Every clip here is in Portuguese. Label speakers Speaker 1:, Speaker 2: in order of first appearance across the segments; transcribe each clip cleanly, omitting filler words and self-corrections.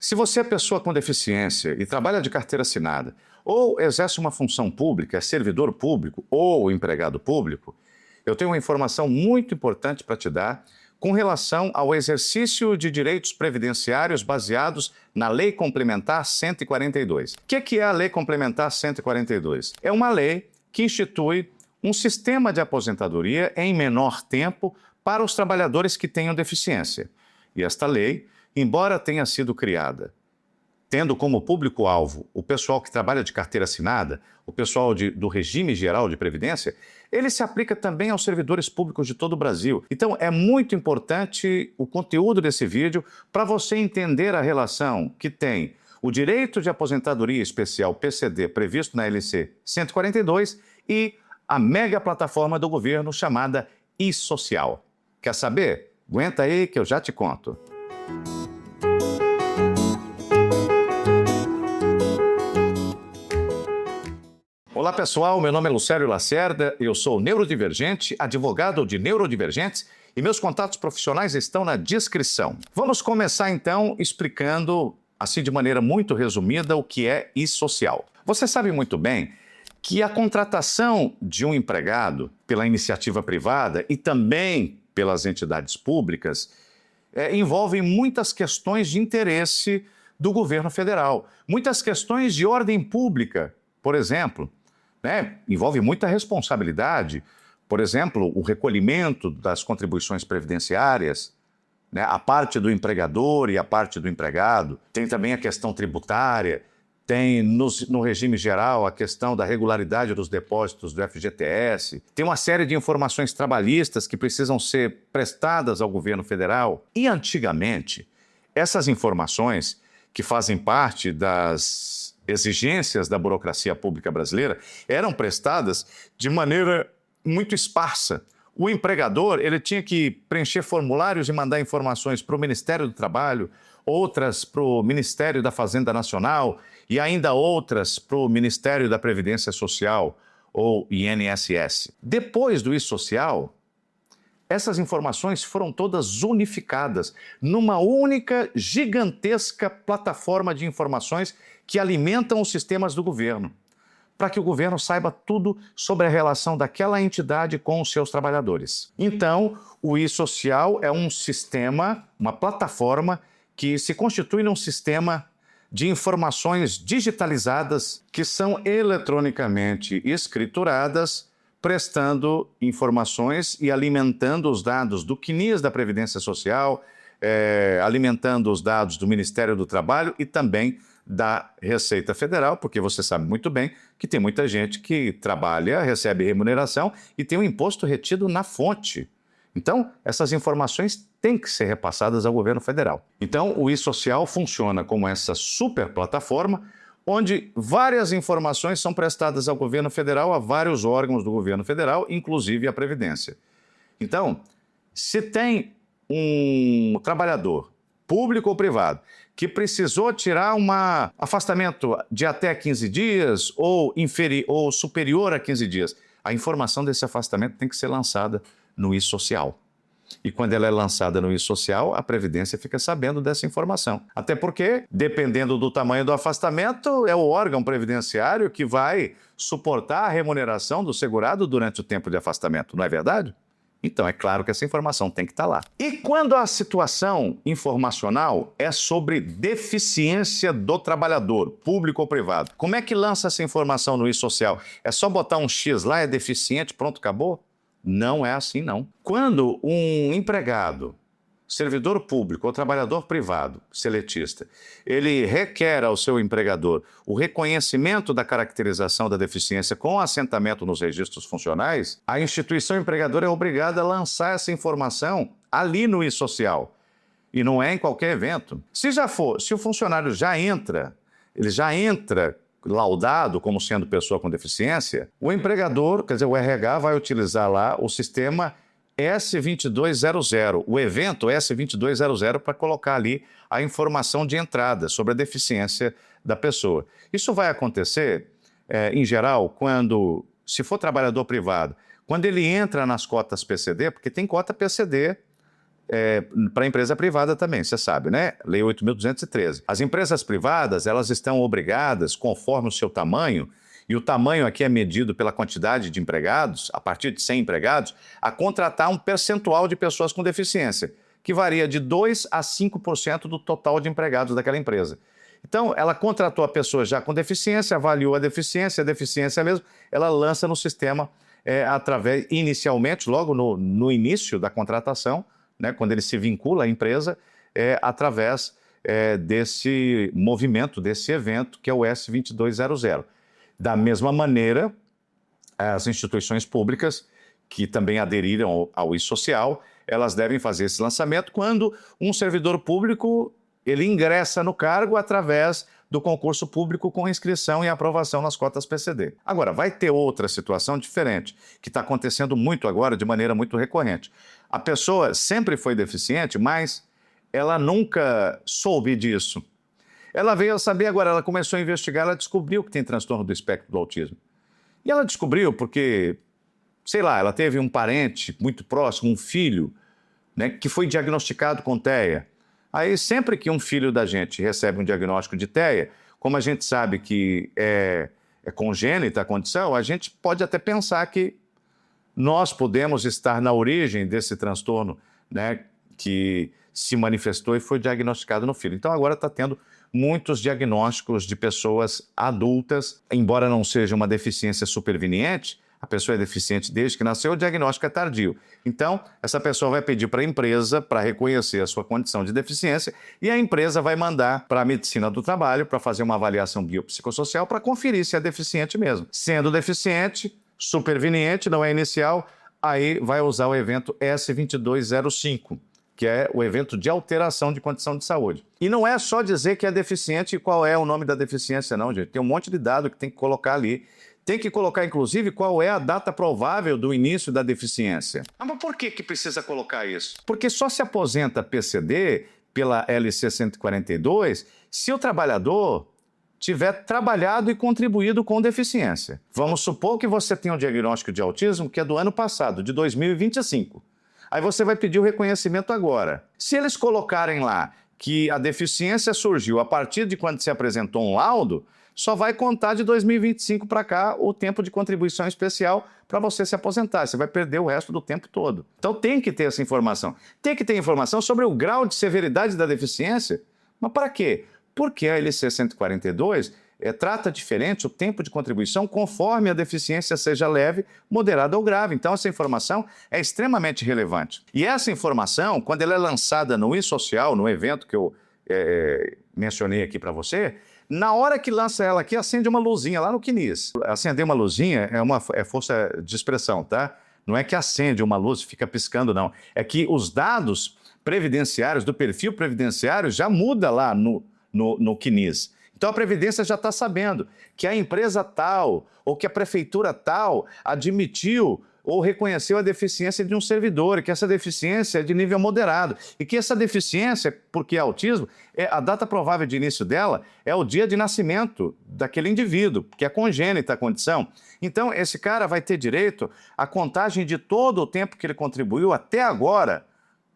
Speaker 1: Se você é pessoa com deficiência e trabalha de carteira assinada, ou exerce uma função pública, é servidor público ou empregado público, eu tenho uma informação muito importante para te dar com relação ao exercício de direitos previdenciários baseados na Lei Complementar 142. O que é a Lei Complementar 142? É uma lei que institui um sistema de aposentadoria em menor tempo para os trabalhadores que tenham deficiência. E esta lei, embora tenha sido criada tendo como público-alvo o pessoal que trabalha de carteira assinada, o pessoal do regime geral de previdência, ele se aplica também aos servidores públicos de todo o Brasil. Então, é muito importante o conteúdo desse vídeo para você entender a relação que tem o direito de aposentadoria especial PCD previsto na LC 142 e a mega plataforma do governo chamada e-Social. Quer saber? Aguenta aí que eu já te conto. Olá pessoal, meu nome é Lucélio Lacerda, eu sou neurodivergente, advogado de neurodivergentes e meus contatos profissionais estão na descrição. Vamos começar então explicando, assim de maneira muito resumida, o que é e-Social. Você sabe muito bem que a contratação de um empregado pela iniciativa privada e também pelas entidades públicas envolve muitas questões de interesse do governo federal, muitas questões de ordem pública, por exemplo. Envolve muita responsabilidade, por exemplo, o recolhimento das contribuições previdenciárias, a parte do empregador e a parte do empregado. Tem também a questão tributária, tem no regime geral a questão da regularidade dos depósitos do FGTS, tem uma série de informações trabalhistas que precisam ser prestadas ao governo federal. E antigamente, essas informações que fazem parte das exigências da burocracia pública brasileira eram prestadas de maneira muito esparsa. O empregador ele tinha que preencher formulários e mandar informações para o Ministério do Trabalho, outras para o Ministério da Fazenda Nacional e ainda outras para o Ministério da Previdência Social, ou INSS. Depois do e-Social, essas informações foram todas unificadas numa única, gigantesca plataforma de informações que alimentam os sistemas do governo, para que o governo saiba tudo sobre a relação daquela entidade com os seus trabalhadores. Então, o e-Social é um sistema, uma plataforma que se constitui num sistema de informações digitalizadas que são eletronicamente escrituradas, prestando informações e alimentando os dados do CNIS da Previdência Social, alimentando os dados do Ministério do Trabalho e também da Receita Federal, porque você sabe muito bem que tem muita gente que trabalha, recebe remuneração e tem o imposto retido na fonte. Então, essas informações têm que ser repassadas ao governo federal. Então, o e-Social funciona como essa super plataforma onde várias informações são prestadas ao governo federal, a vários órgãos do governo federal, inclusive a Previdência. Então, se tem um trabalhador, público ou privado, que precisou tirar um afastamento de até 15 dias ou superior a 15 dias, a informação desse afastamento tem que ser lançada no e-Social. E quando ela é lançada no e-Social, a Previdência fica sabendo dessa informação. Até porque, dependendo do tamanho do afastamento, é o órgão previdenciário que vai suportar a remuneração do segurado durante o tempo de afastamento, não é verdade? Então, é claro que essa informação tem que estar lá. E quando a situação informacional é sobre deficiência do trabalhador, público ou privado, como é que lança essa informação no e-Social? É só botar um X lá, é deficiente, pronto, acabou? Não é assim, não. Quando um empregado, servidor público ou trabalhador privado, seletista, ele requer ao seu empregador o reconhecimento da caracterização da deficiência com assentamento nos registros funcionais, a instituição empregadora é obrigada a lançar essa informação ali no e-Social. E não é em qualquer evento. Se o funcionário ele já entra laudado como sendo pessoa com deficiência, o empregador, quer dizer, o RH vai utilizar lá o sistema S2200, o evento S2200 para colocar ali a informação de entrada sobre a deficiência da pessoa. Isso vai acontecer, em geral, se for trabalhador privado, quando ele entra nas cotas PCD, porque tem cota PCD para a empresa privada também, você sabe, né? Lei 8.213. As empresas privadas, elas estão obrigadas, conforme o seu tamanho, e o tamanho aqui é medido pela quantidade de empregados, a partir de 100 empregados, a contratar um percentual de pessoas com deficiência, que varia de 2% a 5% do total de empregados daquela empresa. Então, ela contratou a pessoa já com deficiência, avaliou a deficiência mesmo, ela lança no sistema inicialmente, logo no início da contratação, né, quando ele se vincula à empresa, através desse movimento, desse evento, que é o S2200. Da mesma maneira, as instituições públicas, que também aderiram ao e-social, elas devem fazer esse lançamento quando um servidor público ele ingressa no cargo através do concurso público com inscrição e aprovação nas cotas PCD. Agora, vai ter outra situação diferente, que está acontecendo muito agora, de maneira muito recorrente. A pessoa sempre foi deficiente, mas ela nunca soube disso. Ela veio a saber agora, ela começou a investigar, ela descobriu que tem transtorno do espectro do autismo. E ela descobriu porque, sei lá, ela teve um parente muito próximo, um filho, né, que foi diagnosticado com TEA. Aí, sempre que um filho da gente recebe um diagnóstico de TEA, como a gente sabe que é congênita a condição, a gente pode até pensar que nós podemos estar na origem desse transtorno, né, que se manifestou e foi diagnosticado no filho. Então, agora está tendo muitos diagnósticos de pessoas adultas, embora não seja uma deficiência superveniente, a pessoa é deficiente desde que nasceu, o diagnóstico é tardio. Então, essa pessoa vai pedir para a empresa para reconhecer a sua condição de deficiência e a empresa vai mandar para a medicina do trabalho para fazer uma avaliação biopsicossocial para conferir se é deficiente mesmo. Sendo deficiente, superveniente, não é inicial, aí vai usar o evento S2205, que é o evento de alteração de condição de saúde. E não é só dizer que é deficiente e qual é o nome da deficiência, não, gente. Tem um monte de dado que tem que colocar ali. Tem que colocar, inclusive, qual é a data provável do início da deficiência. Ah, mas por que precisa colocar isso? Porque só se aposenta PCD pela LC 142 se o trabalhador tiver trabalhado e contribuído com deficiência. Vamos supor que você tem um diagnóstico de autismo que é do ano passado, de 2025. Aí você vai pedir o reconhecimento agora. Se eles colocarem lá que a deficiência surgiu a partir de quando se apresentou um laudo, só vai contar de 2025 para cá o tempo de contribuição especial para você se aposentar. Você vai perder o resto do tempo todo. Então tem que ter essa informação. Tem que ter informação sobre o grau de severidade da deficiência. Mas para quê? Porque a LC 142 trata diferente o tempo de contribuição conforme a deficiência seja leve, moderada ou grave. Então essa informação é extremamente relevante. E essa informação, quando ela é lançada no e-social, no evento que eu mencionei aqui para você, na hora que lança ela aqui, acende uma luzinha lá no CNIS. Acender uma luzinha é força de expressão, tá? Não é que acende uma luz e fica piscando, não. É que os dados previdenciários, do perfil previdenciário, já muda lá no CNIS. Então a Previdência já está sabendo que a empresa tal ou que a prefeitura tal admitiu ou reconheceu a deficiência de um servidor, que essa deficiência é de nível moderado e que essa deficiência, porque é autismo, a data provável de início dela é o dia de nascimento daquele indivíduo, que é congênita a condição. Então, esse cara vai ter direito à contagem de todo o tempo que ele contribuiu até agora,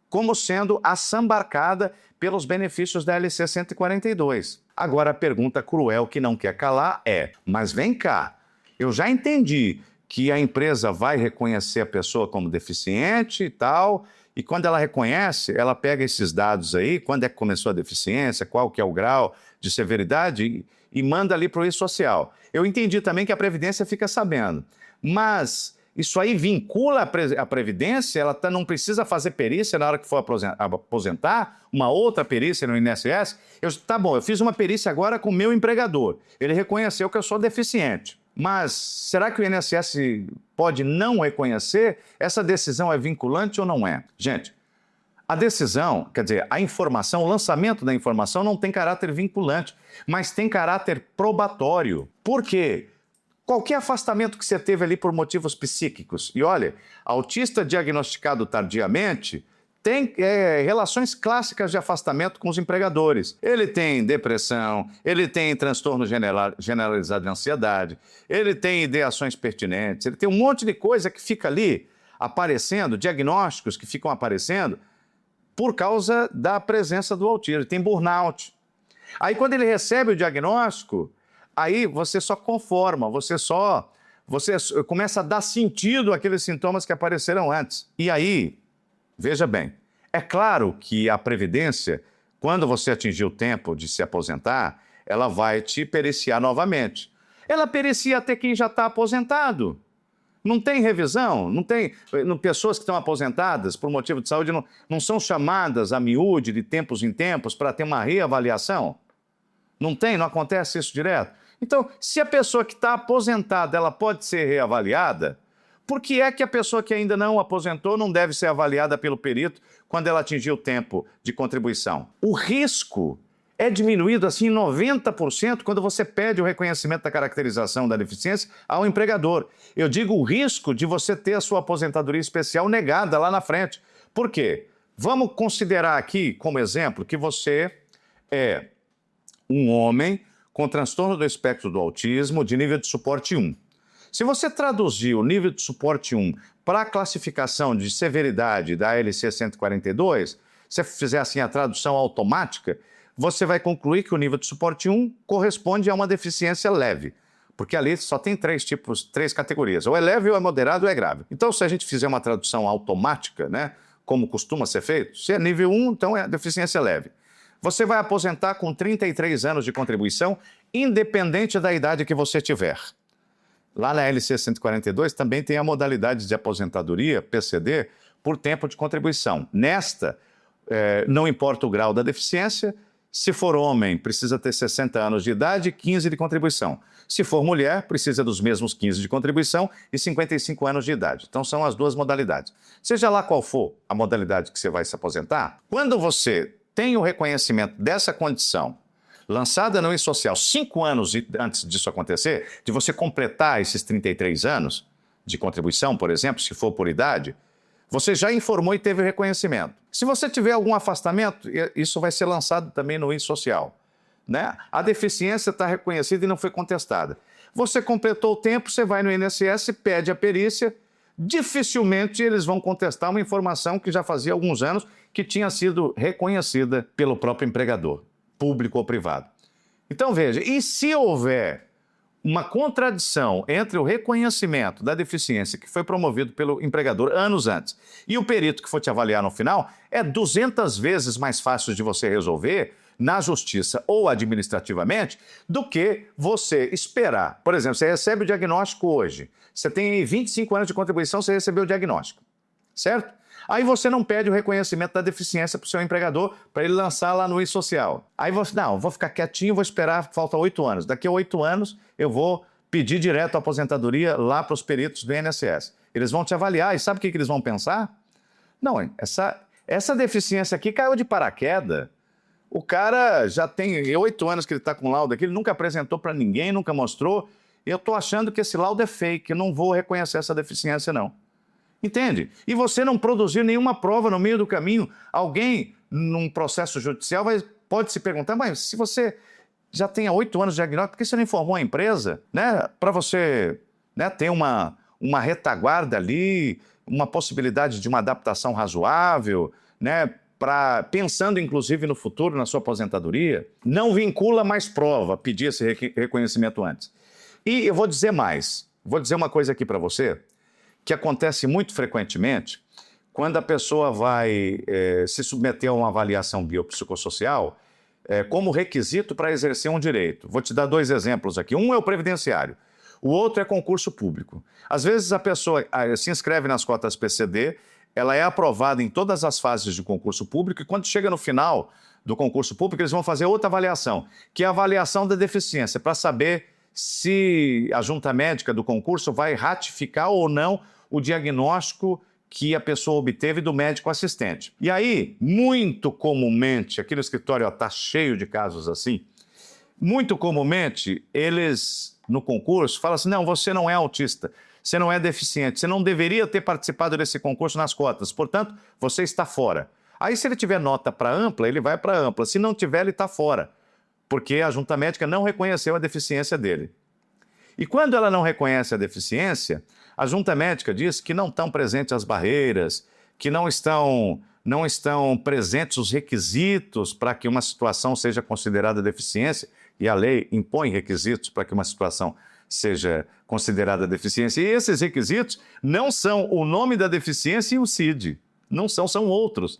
Speaker 1: como sendo assambarcada pelos benefícios da LC 142. Agora, a pergunta cruel que não quer calar é, mas vem cá, eu já entendi que a empresa vai reconhecer a pessoa como deficiente e tal, e quando ela reconhece, ela pega esses dados aí, quando é que começou a deficiência, qual que é o grau de severidade, e manda ali para o e-social. Eu entendi também que a Previdência fica sabendo, mas isso aí vincula a Previdência, ela não precisa fazer perícia na hora que for aposentar, uma outra perícia no INSS. Tá bom, eu fiz uma perícia agora com o meu empregador, ele reconheceu que eu sou deficiente. Mas será que o INSS pode não reconhecer? Essa decisão é vinculante ou não é? Gente, a decisão, quer dizer, a informação, o lançamento da informação não tem caráter vinculante, mas tem caráter probatório. Por quê? Qualquer afastamento que você teve ali por motivos psíquicos, e olha, autista diagnosticado tardiamente tem relações clássicas de afastamento com os empregadores. Ele tem depressão, ele tem transtorno generalizado de ansiedade, ele tem ideações pertinentes, ele tem um monte de coisa que fica ali aparecendo, diagnósticos que ficam aparecendo, por causa da presença do autismo. Ele tem burnout. Aí, quando ele recebe o diagnóstico, aí você só conforma, você começa a dar sentido àqueles sintomas que apareceram antes. E aí, veja bem, é claro que a Previdência, quando você atingir o tempo de se aposentar, ela vai te periciar novamente. Ela pericia até quem já está aposentado. Não tem revisão, não tem. Pessoas que estão aposentadas por motivo de saúde não são chamadas a miúde de tempos em tempos para ter uma reavaliação. Não tem, não acontece isso direto. Então, se a pessoa que está aposentada ela pode ser reavaliada, por que é que a pessoa que ainda não aposentou não deve ser avaliada pelo perito quando ela atingir o tempo de contribuição? O risco é diminuído assim em 90% quando você pede o reconhecimento da caracterização da deficiência ao empregador. Eu digo o risco de você ter a sua aposentadoria especial negada lá na frente. Por quê? Vamos considerar aqui como exemplo que você é um homem com transtorno do espectro do autismo de nível de suporte 1. Se você traduzir o nível de suporte 1 para a classificação de severidade da ALC 142, se você fizer assim a tradução automática, você vai concluir que o nível de suporte 1 corresponde a uma deficiência leve, porque ali só tem três categorias, ou é leve, ou é moderado, ou é grave. Então, se a gente fizer uma tradução automática, né, como costuma ser feito, se é nível 1, então é deficiência leve. Você vai aposentar com 33 anos de contribuição, independente da idade que você tiver. Lá na LC 142 também tem a modalidade de aposentadoria, PCD, por tempo de contribuição. Nesta, não importa o grau da deficiência, se for homem, precisa ter 60 anos de idade e 15 de contribuição. Se for mulher, precisa dos mesmos 15 de contribuição e 55 anos de idade. Então, são as duas modalidades. Seja lá qual for a modalidade que você vai se aposentar, quando você tem o reconhecimento dessa condição lançada no E-Social 5 anos antes disso acontecer, de você completar esses 33 anos de contribuição, por exemplo, se for por idade, você já informou e teve reconhecimento. Se você tiver algum afastamento, isso vai ser lançado também no E-Social, né? A deficiência está reconhecida e não foi contestada. Você completou o tempo, você vai no INSS, pede a perícia, dificilmente eles vão contestar uma informação que já fazia alguns anos que tinha sido reconhecida pelo próprio empregador, público ou privado. Então veja, e se houver uma contradição entre o reconhecimento da deficiência que foi promovido pelo empregador anos antes e o perito que for te avaliar no final, é 200 vezes mais fácil de você resolver na justiça ou administrativamente do que você esperar. Por exemplo, você recebe o diagnóstico hoje, você tem 25 anos de contribuição, você recebeu o diagnóstico, certo? Aí você não pede o reconhecimento da deficiência para o seu empregador para ele lançar lá no E-Social. Aí você, não, vou ficar quietinho, vou esperar, falta 8 anos. Daqui a 8 anos eu vou pedir direto a aposentadoria lá para os peritos do INSS. Eles vão te avaliar e sabe o que eles vão pensar? Não, essa deficiência aqui caiu de paraquedas. O cara já tem 8 anos que ele está com laudo aqui, ele nunca apresentou para ninguém, nunca mostrou. Eu estou achando que esse laudo é fake, eu não vou reconhecer essa deficiência não. Entende? E você não produziu nenhuma prova no meio do caminho. Alguém, num processo judicial, pode se perguntar, mas se você já tem 8 anos de diagnóstico, por que você não informou a empresa? Né? Para você, né, ter uma retaguarda ali, uma possibilidade de uma adaptação razoável, né, pensando inclusive no futuro, na sua aposentadoria. Não vincula mais prova, pedir esse reconhecimento antes. E eu vou dizer mais, vou dizer uma coisa aqui para você, que acontece muito frequentemente quando a pessoa vai se submeter a uma avaliação biopsicossocial como requisito para exercer um direito. Vou te dar 2 exemplos aqui. Um é o previdenciário, o outro é concurso público. Às vezes a pessoa se inscreve nas cotas PCD, ela é aprovada em todas as fases de concurso público e quando chega no final do concurso público eles vão fazer outra avaliação, que é a avaliação da deficiência, para saber se a junta médica do concurso vai ratificar ou não o diagnóstico que a pessoa obteve do médico assistente. E aí, muito comumente, aqui no escritório está cheio de casos assim, muito comumente eles, no concurso, falam assim, não, você não é autista, você não é deficiente, você não deveria ter participado desse concurso nas cotas, portanto, você está fora. Aí, se ele tiver nota para ampla, ele vai para ampla, se não tiver, ele está fora, porque a junta médica não reconheceu a deficiência dele. E quando ela não reconhece a deficiência, a junta médica diz que não estão presentes as barreiras, que não estão não estão presentes os requisitos para que uma situação seja considerada deficiência, e a lei impõe requisitos para que uma situação seja considerada deficiência, e esses requisitos não são o nome da deficiência e o CID, não são, são outros.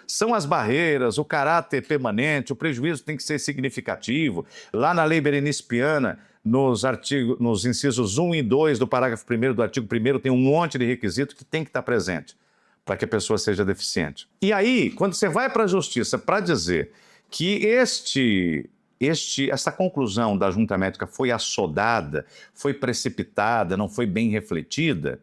Speaker 1: São as barreiras, o caráter permanente, o prejuízo tem que ser significativo. Lá na Lei Berenice Piana, nos incisos 1 e 2 do parágrafo 1º do artigo 1º, tem um monte de requisito que tem que estar presente para que a pessoa seja deficiente. E aí, quando você vai para a justiça para dizer que essa conclusão da junta médica foi assodada, foi precipitada, não foi bem refletida,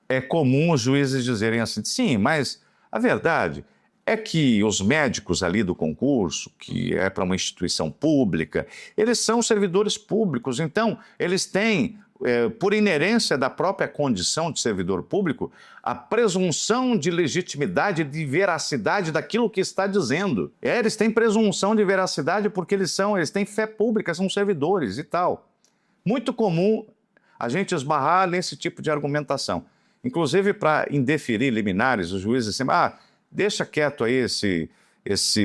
Speaker 1: é comum os juízes dizerem assim, sim, mas a verdade é que os médicos ali do concurso, que é para uma instituição pública, eles são servidores públicos, então eles têm, por inerência da própria condição de servidor público, a presunção de legitimidade, de veracidade daquilo que está dizendo. Eles têm presunção de veracidade porque eles têm fé pública, são servidores e tal. Muito comum a gente esbarrar nesse tipo de argumentação. Inclusive, para indeferir liminares, os juízes dizem, deixa quieto aí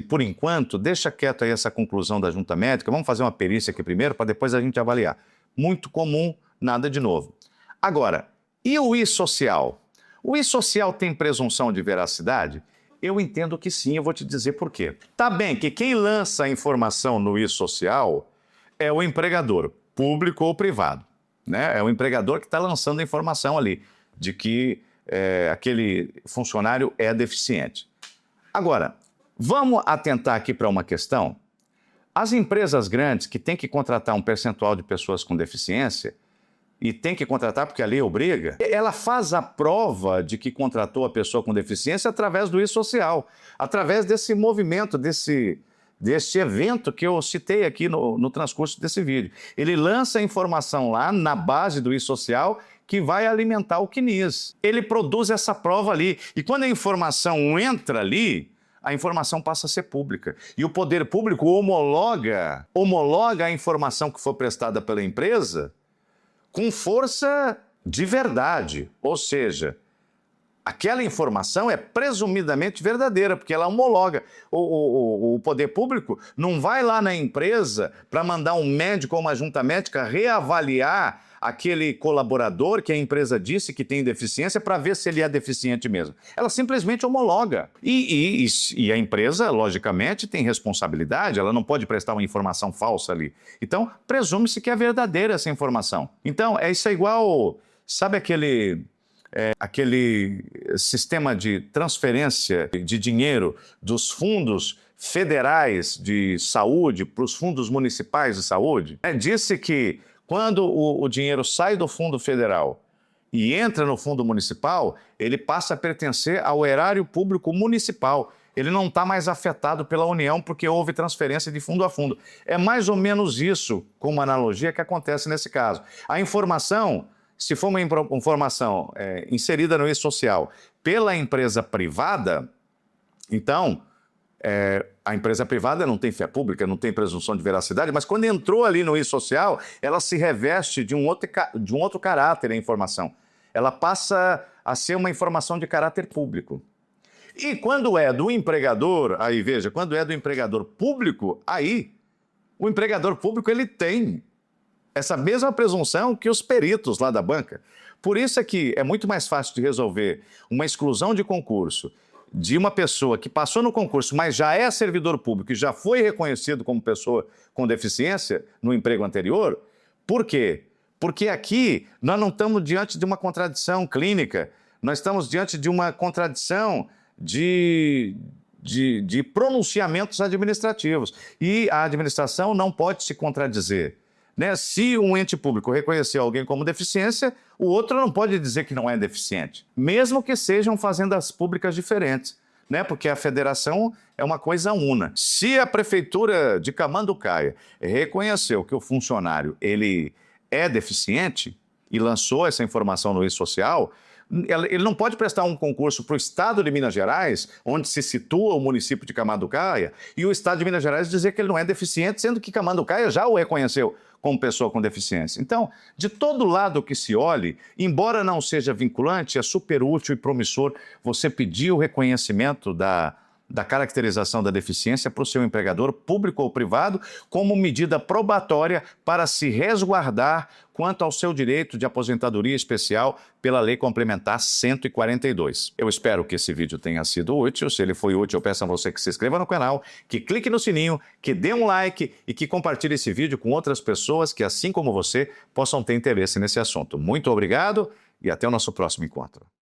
Speaker 1: por enquanto, deixa quieto aí essa conclusão da junta médica, vamos fazer uma perícia aqui primeiro para depois a gente avaliar. Muito comum, nada de novo. Agora, e o I-social? O I-social tem presunção de veracidade? Eu entendo que sim, eu vou te dizer por quê. Tá bem que quem lança a informação no I-social é o empregador, público ou privado, né? É o empregador que está lançando a informação ali de que aquele funcionário é deficiente. Agora, vamos atentar aqui para uma questão. As empresas grandes que têm que contratar um percentual de pessoas com deficiência, e tem que contratar porque a lei obriga, ela faz a prova de que contratou a pessoa com deficiência através do I-social, através desse movimento, desse evento que eu citei aqui no transcurso desse vídeo. Ele lança a informação lá na base do I-social que vai alimentar o CNIS. Ele produz essa prova ali. E quando a informação entra ali, a informação passa a ser pública. E o poder público homologa a informação que for prestada pela empresa com força de verdade. Ou seja, aquela informação é presumidamente verdadeira, porque ela homologa. O poder público não vai lá na empresa para mandar um médico ou uma junta médica reavaliar aquele colaborador que a empresa disse que tem deficiência para ver se ele é deficiente mesmo. Ela simplesmente homologa. E a empresa, logicamente, tem responsabilidade, ela não pode prestar uma informação falsa ali. Então, presume-se que é verdadeira essa informação. Então, isso é igual, sabe aquele sistema de transferência de dinheiro dos fundos federais de saúde para os fundos municipais de saúde? Disse que quando o dinheiro sai do fundo federal e entra no fundo municipal, ele passa a pertencer ao erário público municipal. Ele não está mais afetado pela União porque houve transferência de fundo a fundo. É mais ou menos isso, como analogia, que acontece nesse caso. A informação, se for uma informação inserida no I-social pela empresa privada, então a empresa privada não tem fé pública, não tem presunção de veracidade, mas quando entrou ali no I-social, ela se reveste de um outro caráter, a informação. Ela passa a ser uma informação de caráter público. E quando é do empregador, aí veja, quando é do empregador público, aí o empregador público ele tem essa mesma presunção que os peritos lá da banca. Por isso é que é muito mais fácil de resolver uma exclusão de concurso de uma pessoa que passou no concurso, mas já é servidor público e já foi reconhecido como pessoa com deficiência no emprego anterior. Por quê? Porque aqui nós não estamos diante de uma contradição clínica, nós estamos diante de uma contradição de pronunciamentos administrativos. E a administração não pode se contradizer. Se um ente público reconhecer alguém como deficiência, o outro não pode dizer que não é deficiente, mesmo que sejam fazendas públicas diferentes, porque a federação é uma coisa una. Se a prefeitura de Camanducaia reconheceu que o funcionário ele é deficiente e lançou essa informação no I-social, Ele não pode prestar um concurso para o Estado de Minas Gerais, onde se situa o município de Camanducaia, e o Estado de Minas Gerais dizer que ele não é deficiente, sendo que Camanducaia já o reconheceu como pessoa com deficiência. Então, de todo lado que se olhe, embora não seja vinculante, é super útil e promissor você pedir o reconhecimento da caracterização da deficiência para o seu empregador, público ou privado, como medida probatória para se resguardar quanto ao seu direito de aposentadoria especial pela Lei Complementar 142. Eu espero que esse vídeo tenha sido útil. Se ele foi útil, eu peço a você que se inscreva no canal, que clique no sininho, que dê um like e que compartilhe esse vídeo com outras pessoas que, assim como você, possam ter interesse nesse assunto. Muito obrigado e até o nosso próximo encontro.